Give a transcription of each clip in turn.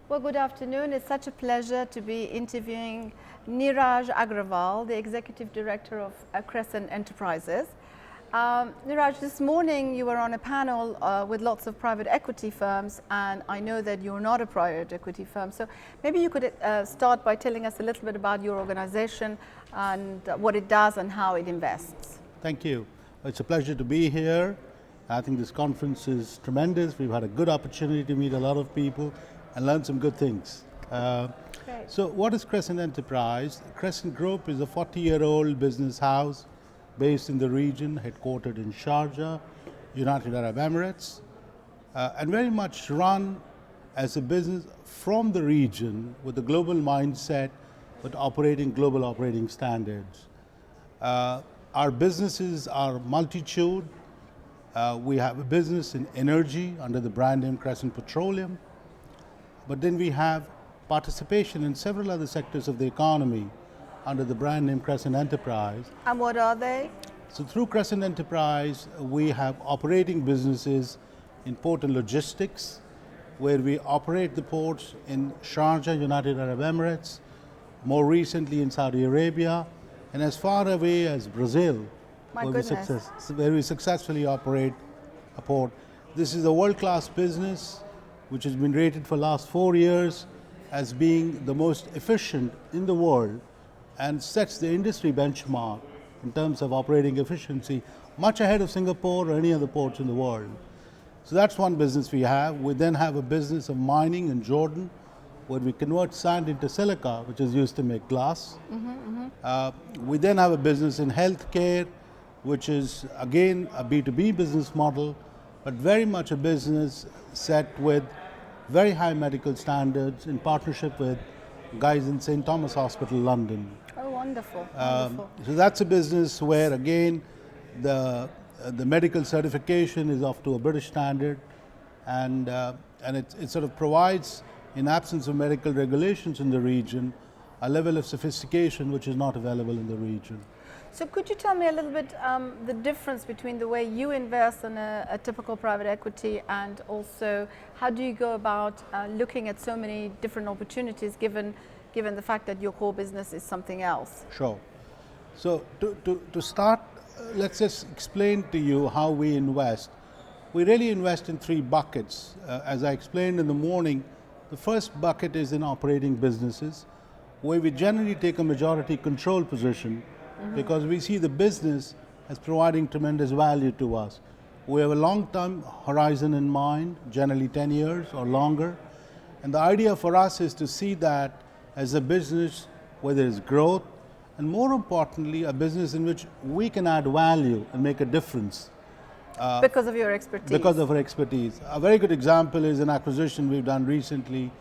Well, good afternoon. It's such a pleasure to be interviewing Neeraj Agrawal, the Executive Director of Crescent Enterprises. Neeraj, this morning you were on a panel with lots of private equity firms, and I know that you're not a private equity firm. So maybe you could start by telling us a little bit about your organization and what it does and how it invests. Thank you. It's a pleasure to be here. I think this conference is tremendous. We've had a good opportunity to meet a lot of people and learn some good things. So what is Crescent Enterprise? Crescent Group is a 40-year-old business house based in the region, headquartered in Sharjah, United Arab Emirates, and very much run as a business from the region with a global mindset, but operating global operating standards. Our businesses are multitude. We have a business in energy under the brand name Crescent Petroleum. But then we have participation in several other sectors of the economy under the brand name Crescent Enterprise. And what are they? So through Crescent Enterprise, we have operating businesses in port and logistics, where we operate the ports in Sharjah, United Arab Emirates, more recently in Saudi Arabia, and as far away as Brazil, where we successfully operate a port. This is a world-class business which has been rated for the last 4 years as being the most efficient in the world and sets the industry benchmark in terms of operating efficiency, much ahead of Singapore or any other ports in the world. So that's one business we have. We then have a business of mining in Jordan, where we convert sand into silica, which is used to make glass. We then have a business in healthcare, which is again a B2B business model, but very much a business set with very high medical standards in partnership with guys in St. Thomas Hospital, London. Oh, wonderful. So that's a business where again the medical certification is up to a British standard, and it sort of provides, in absence of medical regulations in the region, a level of sophistication which is not available in the region. So could you tell me a little bit the difference between the way you invest in a typical private equity, and also how do you go about looking at so many different opportunities given the fact that your core business is something else? Sure. So to start, let's just explain to you how we invest. We really invest in 3 buckets. As I explained in the morning, the first bucket is in operating businesses, where we generally take a majority control position because we see the business as providing tremendous value to us. We have a long-term horizon in mind, generally 10 years or longer, and the idea for us is to see that as a business where there is growth, and more importantly, a business in which we can add value and make a difference. Because of your expertise? Because of our expertise. A very good example is an acquisition we've done recently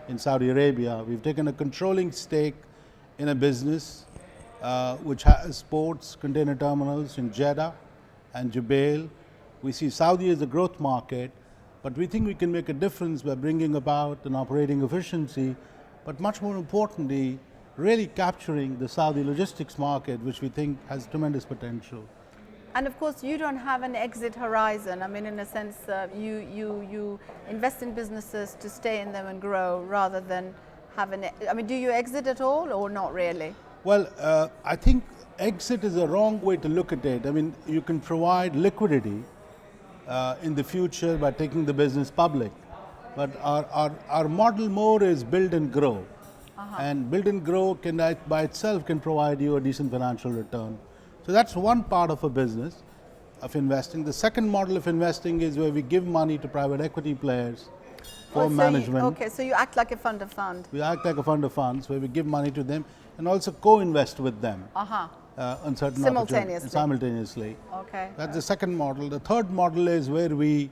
in Saudi Arabia. We've taken a controlling stake in a business which has ports, container terminals in Jeddah and Jubail. We see Saudi as a growth market, but we think we can make a difference by bringing about an operating efficiency, but much more importantly, really capturing the Saudi logistics market, which we think has tremendous potential. And of course, you don't have an exit horizon. I mean, in a sense, you invest in businesses to stay in them and grow rather than have an, I mean, do you exit at all or not really? Well, I think exit is a wrong way to look at it. I mean, you can provide liquidity in the future by taking the business public. But our model more is build and grow. And build and grow can by itself can provide you a decent financial return. So that's one part of a business of investing. The second model of investing is where we give money to private equity players for management. So you act like a fund of funds. We act like a fund of funds where we give money to them and also co-invest with them on certain simultaneously. Okay. That's the second model. The third model is where we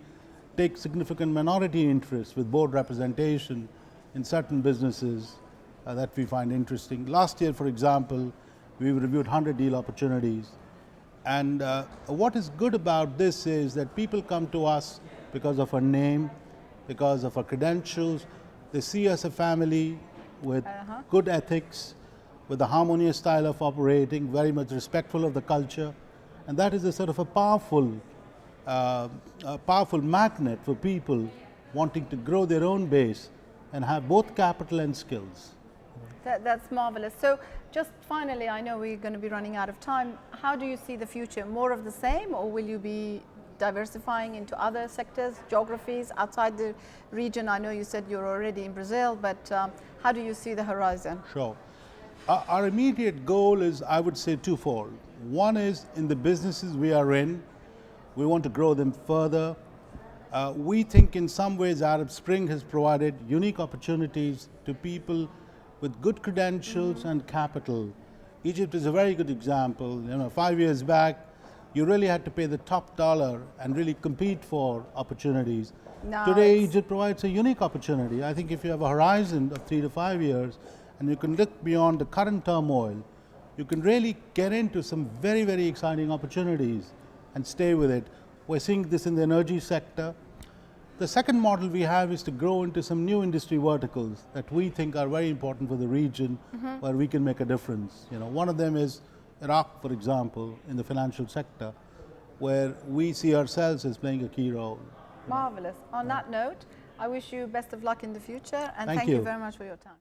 take significant minority interest with board representation in certain businesses that we find interesting. Last year, for example, we reviewed 100 deal opportunities. And what is good about this is that people come to us because of our name, because of our credentials. They see us a family with good ethics, with a harmonious style of operating, very much respectful of the culture. And that is a sort of a powerful magnet for people wanting to grow their own base and have both capital and skills. That's marvelous. So just finally, I know we're going to be running out of time. How do you see the future? More of the same, or will you be diversifying into other sectors, geographies outside the region? I know you said you're already in Brazil, but how do you see the horizon? Sure. Our immediate goal is, I would say, twofold. One is in the businesses we are in, we want to grow them further. We think in some ways Arab Spring has provided unique opportunities to people with good credentials and capital. Egypt is a very good example. 5 years back, you really had to pay the top dollar and really compete for opportunities. Today, Egypt provides a unique opportunity. I think if you have a horizon of 3 to 5 years and you can look beyond the current turmoil, you can really get into some very, very exciting opportunities and stay with it. We're seeing this in the energy sector. The second model we have is to grow into some new industry verticals that we think are very important for the region, where we can make a difference. One of them is Iraq, for example, in the financial sector, where we see ourselves as playing a key role. Marvelous. On that note, I wish you best of luck in the future, and thank you very much for your time.